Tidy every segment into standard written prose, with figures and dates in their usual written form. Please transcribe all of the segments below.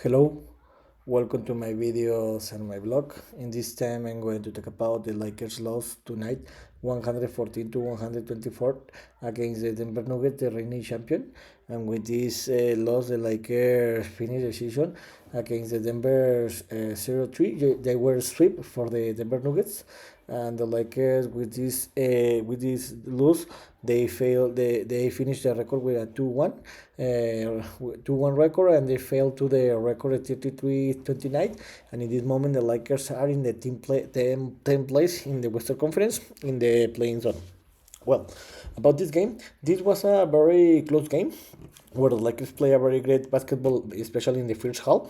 Hello, welcome to my videos and my blog. In this time, I'm going to talk about the Lakers loss tonight, 114 to 124 against the Denver Nuggets, the reigning champion. And with this loss, the Lakers finished the season against the Denver 0-3. They were swept for the Denver Nuggets, and the Lakers with this loss they finished the record with a 2-1 record, and they fell to the record at 33-29. And in this moment the Lakers are in the 10th place in the Western Conference in the playing zone. Well, about this game, this was a very close game where the Lakers play a very great basketball, especially in the first half.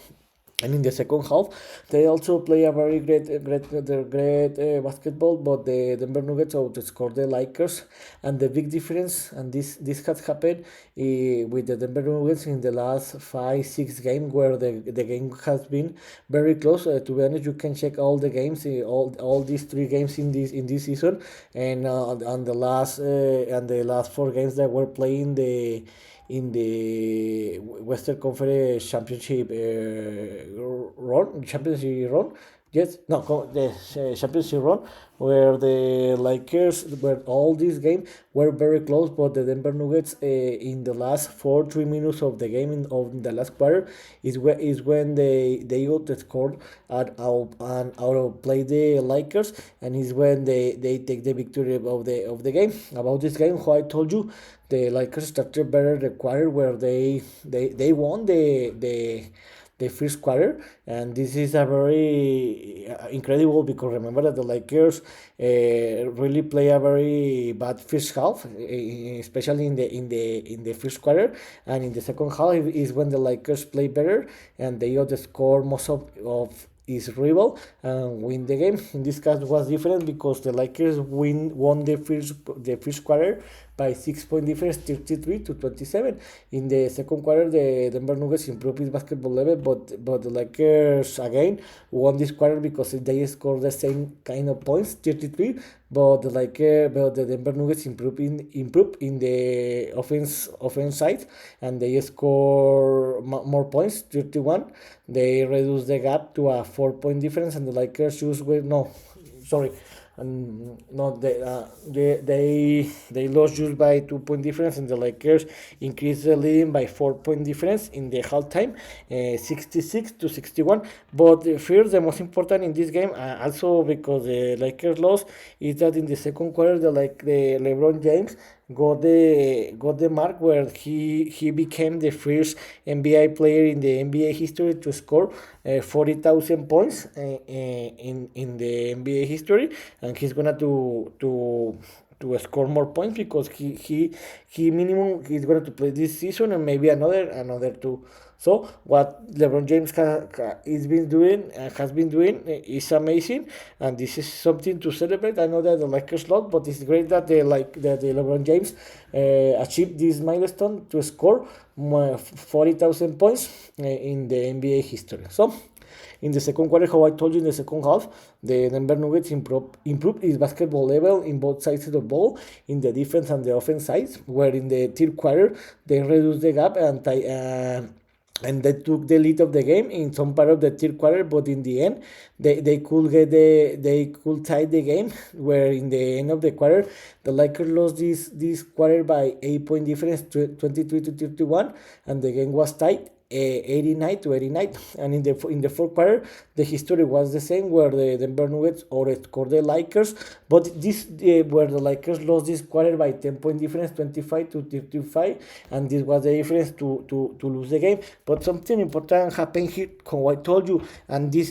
And in the second half, they also play a very great basketball. But the Denver Nuggets outscored the Lakers, and the big difference, and this has happened with the Denver Nuggets in the last 5-6 games, where the game has been very close. To be honest, you can check all the games, all these 3 games in this season, and the last 4 games that were playing in the Western Conference championship run. Yes, no, the championship run, where the Lakers, where all these games were very close, but the Denver Nuggets in the last 3 minutes of the game of the last quarter is when they got the score and outplay the Lakers, and is when they take the victory of the game. About this game, how I told you, the Lakers started better the quarter, where they won the first quarter, and this is a very incredible, because remember that the Lakers really play a very bad first half, especially in the first quarter, and in the second half is when the Lakers play better, and they outscore most of his rival and win the game. In this case was different, because the Lakers won the first quarter by 6 point difference, 33-27. In the second quarter, the Denver Nuggets improved his basketball level, but the Lakers again won this quarter because they scored the same kind of points, 33. But the Denver Nuggets improved in the offense side, and they score more points, 31. They reduced the gap to a 4 point difference, and the Lakers just were no, sorry, and no, they lost just by 2 point difference, and the Lakers increased the lead by 4 point difference in the halftime, 66-61. But first, the most important in this game, also because the Lakers lost, is that in the second quarter, the LeBron James got the mark where he became the first NBA player in the NBA history to score 40,000 points in the NBA history, and he's gonna to score more points, because he minimum he's going to play this season and maybe another two. So what LeBron James has been doing is amazing, and this is something to celebrate. I know that the Lakers lost, but it's great that the LeBron James achieved this milestone to score 40,000 points in the NBA history. So in the second quarter, how I told you, in the second half, the Denver Nuggets improved its basketball level in both sides of the ball, in the defense and the offense sides, where in the third quarter they reduced the gap and they took the lead of the game in some part of the third quarter. But in the end, they could tie the game, where in the end of the quarter the Lakers lost this quarter by 8 point difference, 23-31, and the game was tied 89-89. And in the fourth quarter, the history was the same, where the Denver Nuggets outscored the Lakers, but where the Lakers lost this quarter by 10 point difference, 25-35, and this was the difference to lose the game. But something important happened here, how I told you, and this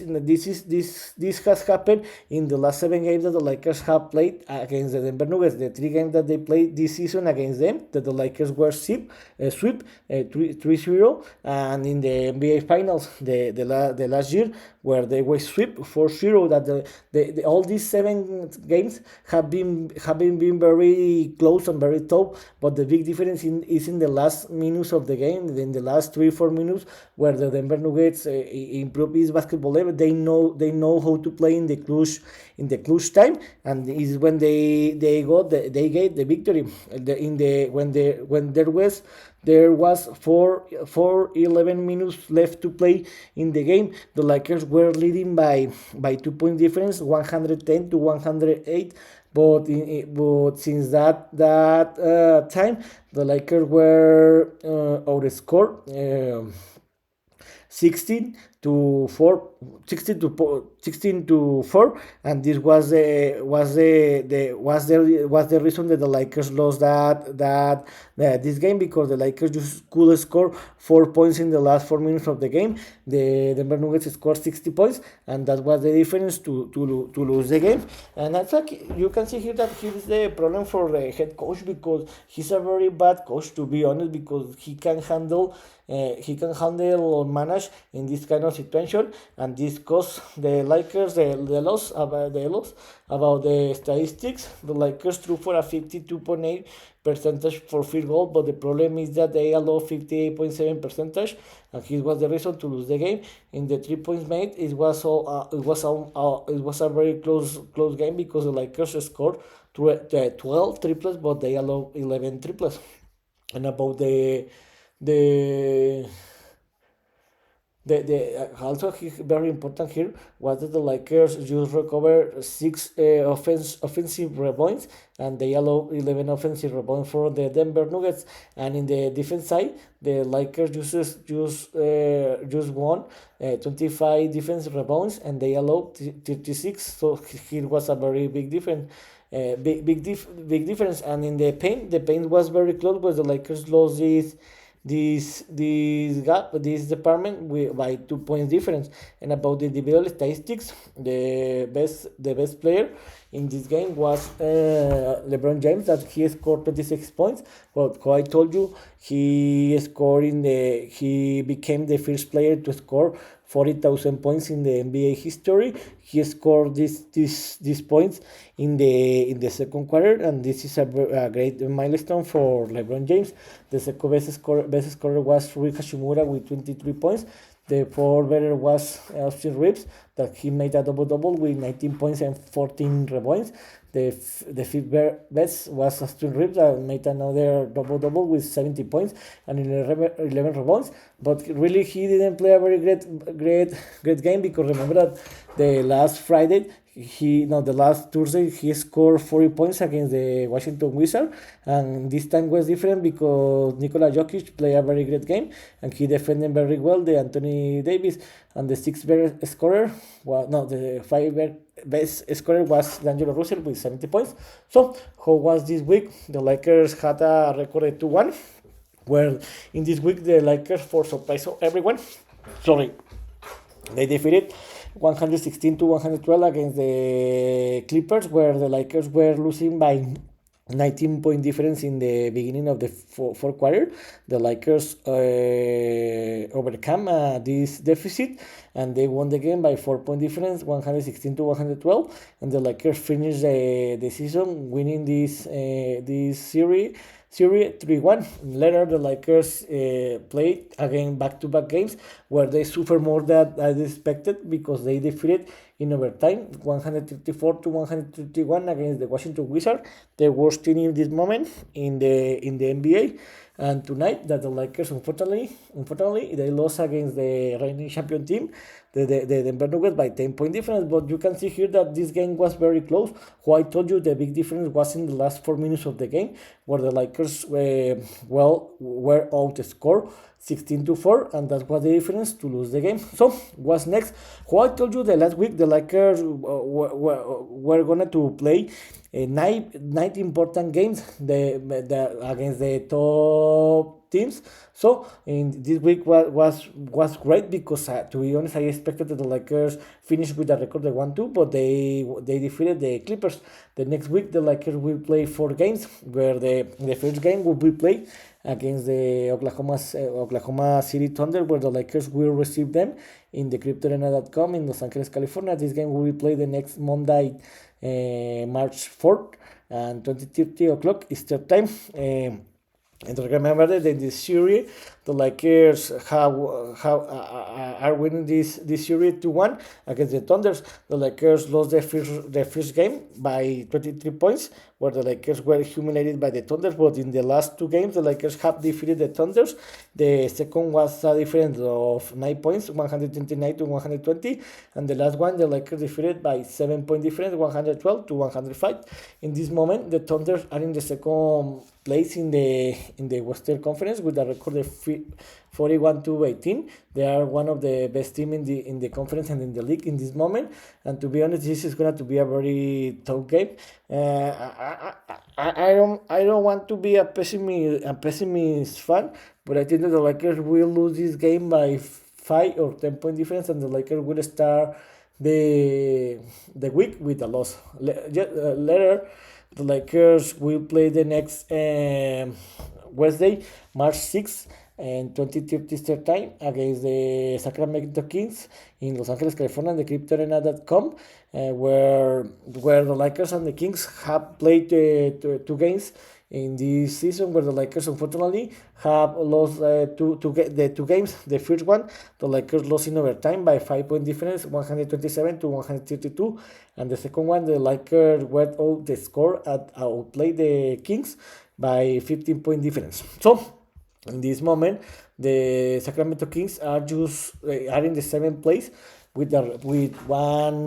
has happened in the last 7 games that the Lakers have played against the Denver Nuggets. The 3 games that they played this season against them, that the Lakers were sweep 3-0, and in the NBA Finals the last year, where they were swept 4-0. That all these 7 games have been very close and very tough, but the big difference is in the last minutes of the game, in the last 3-4 minutes, where the Denver Nuggets improve his basketball level. They know how to play in the clutch time, and is when they get the victory. When there was there was 11 minutes left to play in the game. The Lakers were leading by 2 point difference, 110 to 108. But since that time, the Lakers were outscored. 16 to 4, 16 to 4, and this was the reason that the Lakers lost this game, because the Lakers just could score 4 points in the last 4 minutes of the game. The Denver Nuggets scored 60 points, and that was the difference to lose the game. And that's like, you can see here that here's the problem for the head coach, because he's a very bad coach, to be honest, because he can handle or manage in this kind of situation, and this cost the Lakers the loss. About the statistics, the Lakers threw for a 52.8 percentage for field goal, but the problem is that they allow 58.7 percentage, and this was the reason to lose the game. In the 3 points made, it was a very close game, because the Lakers scored 12 triples, but they allow 11 triples. And about the also very important here was that the Lakers just recover six offensive rebounds, and they allow 11 offensive rebounds for the Denver Nuggets. And in the defense side, the Lakers just won 25 defensive rebounds, and they allowed 36. So here was a very big difference. Big difference. And in the paint was very close, but the Lakers lost this department by 2 points difference. And about the individual statistics, the best player in this game was LeBron James, that he scored 26 points. But how I told you, he became the first player to score 40,000 points in the NBA history. He scored these points in the second quarter, and this is a great milestone for LeBron James. The second best scorer was Rui Hashimura with 23 points. The fourth better was Austin Reeves, that he made a double-double with 19 points and 14 rebounds. The fifth best was Austin Reeves, that made another double-double with 70 points and 11 rebounds. But really, he didn't play a very great game, because remember that the last Thursday, he scored 40 points against the Washington Wizards, and this time was different because Nikola Jokic played a very great game, and he defended very well the Anthony Davis. And the five best scorer was D'Angelo Russell with 70 points. So, how was this week? The Lakers had a record of 2-1. Well, in this week, the Lakers, for surprise of everyone, they defeated 116 to 112 against the Clippers, where the Lakers were losing by 19-point difference in the beginning of the fourth quarter. The Lakers overcome this deficit, and they won the game by 4-point difference, 116 to 112. And the Lakers finished the season winning this series 3-1. Later, the Lakers played again back-to-back games, where they suffered more than I expected, because they defeated in overtime 134 to 131 against the Washington Wizards, the worst team in this moment in the NBA. And tonight, that the Lakers, unfortunately, they lost against the reigning champion team, the Denver Nuggets, by 10-point difference. But you can see here that this game was very close. Who I told you the big difference was in the last 4 minutes of the game, where the Lakers were outscored 16 to 4, and that was the difference to lose the game. So, what's next? Who I told you the last week, the Lakers were going to play nine important games against the top teams. So in this week was great, because to be honest, I expected that the Lakers finish with a record of 1-2, but they defeated the Clippers. The next week, the Lakers will play 4 games, where the first game will be played against the Oklahoma City Thunder, where the Lakers will receive them in the CryptoArena.com in Los Angeles, California. This game will be played the next Monday, March 4th, and 20:30 o'clock Eastern time. And remember that in this series, the Lakers are winning this series 2-1 against the Thunders. The Lakers lost the first game by 23 points, where the Lakers were humiliated by the Thunders. But in the last two games, the Lakers have defeated the Thunders. The second was a difference of 9 points, 129 to 120, and the last one, the Lakers defeated by 7 point difference, 112 to 105. In this moment, the Thunders are in the second place in the Western Conference with a record of 41 to 18. They are one of the best team in the conference and in the league in this moment. And to be honest, this is going to be a very tough game. I don't want to be a pessimist fan, but I think that the Lakers will lose this game by 5 or 10 point difference, and the Lakers will start the week with a loss. Later, the Lakers will play the next Wednesday, March 6th and 20:30 Eastern Time against the Sacramento Kings in Los Angeles, California, the CryptoArena.com, where the Lakers and the Kings have played two games in this season, where the Lakers unfortunately have lost the two games. The first one, the Lakers lost in overtime by 5 point difference, 127 to 132, and the second one, the Lakers went out the score at outplayed the Kings by 15 point difference. So in this moment, the Sacramento Kings are in the seventh place with one.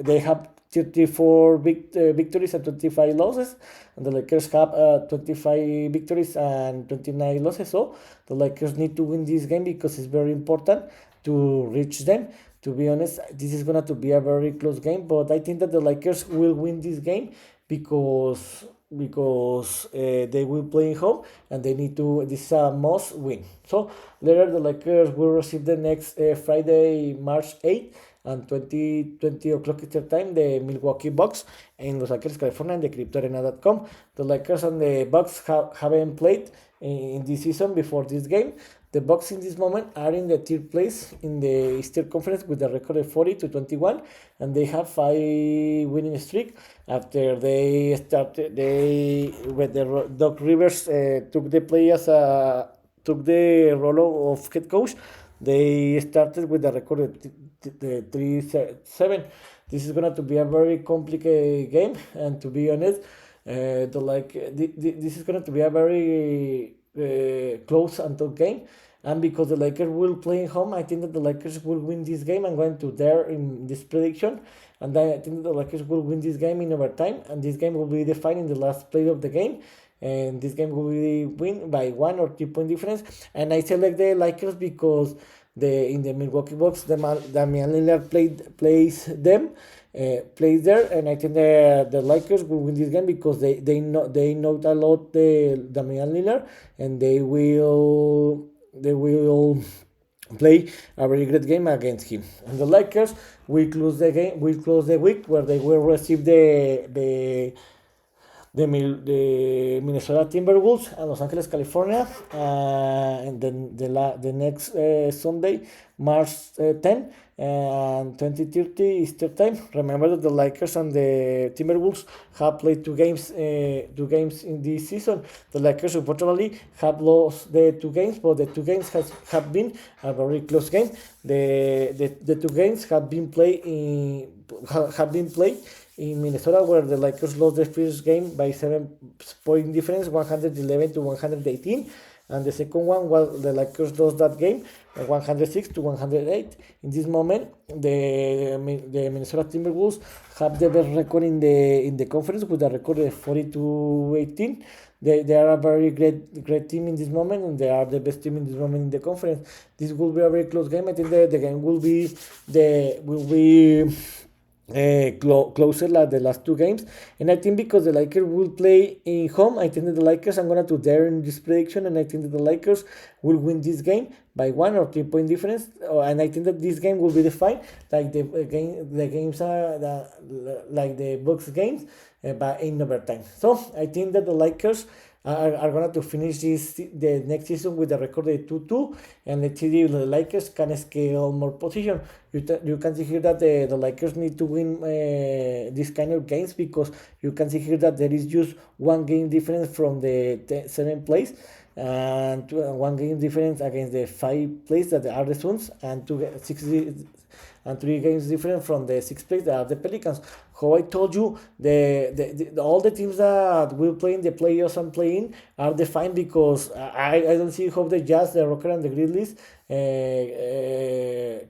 They have 34 victories and 25 losses, and the Lakers have 25 victories and 29 losses. So the Lakers need to win this game because it's very important to reach them. To be honest, this is going to be a very close game, but I think that the Lakers will win this game because they will play in home and they need to. This is a must win. So later the Lakers will receive the next Friday, March 8th and 20 o'clock Eastern Time, the Milwaukee Bucks in Los Angeles, California, and the CryptoArena.com. The Lakers and the Bucks haven't played in this season before this game. The Bucks in this moment are in the third place in the Eastern Conference with a record of 40 to 21, and they have 5 winning streak after they started. When the Doc Rivers took the role of head coach, they started with a record of 3-7. This is going to be a very complicated game, and to be honest, this is going to be a very close and tough game. And because the Lakers will play in home, I think that the Lakers will win this game. I'm going to dare in this prediction, and I think that the Lakers will win this game in overtime, and this game will be defined in the last play of the game. And this game will be win by 1 or 2 point difference. And I select the Lakers because in the Milwaukee Bucks, Damian Lillard plays there, and I think the Lakers will win this game because they know a lot the Damian Lillard, and they will play a very great game against him. And the Lakers will close the week where they will receive the Minnesota Timberwolves and Los Angeles, California, and then the next Sunday, March 10 and 20:30 Eastern Time. Remember that the Lakers and the Timberwolves have played two games in this season. The Lakers unfortunately have lost the two games, but the two games have been a very close game. The two games have been played in Minnesota, where the Lakers lost the first game by 7 point difference, 111 to 118, and the second one was the Lakers lost that game 106 to 108. In this moment, the Minnesota Timberwolves have the best record in the conference with a record of 42-18. They are a very great team in this moment, and they are the best team in this moment in the conference. This will be a very close game. I think the game will be closer like the last two games, and I think because the Lakers will play in home, I think that the Lakers, I'm gonna dare in this prediction, and I think that the Lakers will win this game by 1 or 2 point difference, and I think that this game will be defined like the games are like the Bucks games, but in overtime. So I think that the Lakers are going to finish the next season with the record of 2-2, and let's see if the Lakers can scale more position. You can see here that the Lakers need to win this kind of games, because you can see here that there is just one game difference from the seventh place, and one game difference against the five place that are the Suns, and and three games different from the sixth place that are the Pelicans. How I told you, all the teams that will play in the playoffs and playing are defined, because I don't see how the Jazz, the Rockets, and the Grizzlies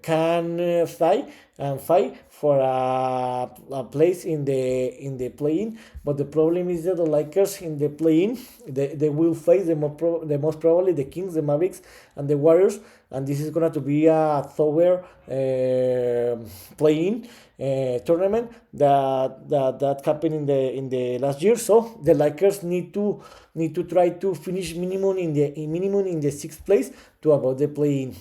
can fly and fight for a place in the playing. But the problem is that the Lakers in the playing, they will face the most probably the Kings, the Mavericks, and the Warriors, and this is going to be a thorough playing tournament that happened in the last year. So the Lakers need to try to finish minimum in the sixth place to avoid the playing.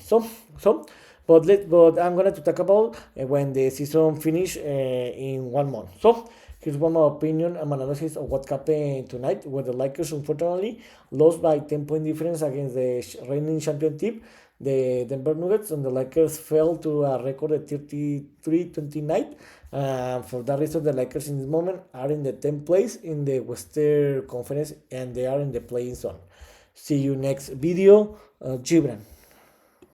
But I'm gonna to talk about when the season finish in 1 month. So here's one more opinion and analysis of what happened tonight, where the Lakers unfortunately lost by 10-point difference against the reigning champion team, the Denver Nuggets, and the Lakers fell to a record of 33-29. For that reason, the Lakers in this moment are in the 10th place in the Western Conference, and they are in the playing zone. See you next video, Gibran.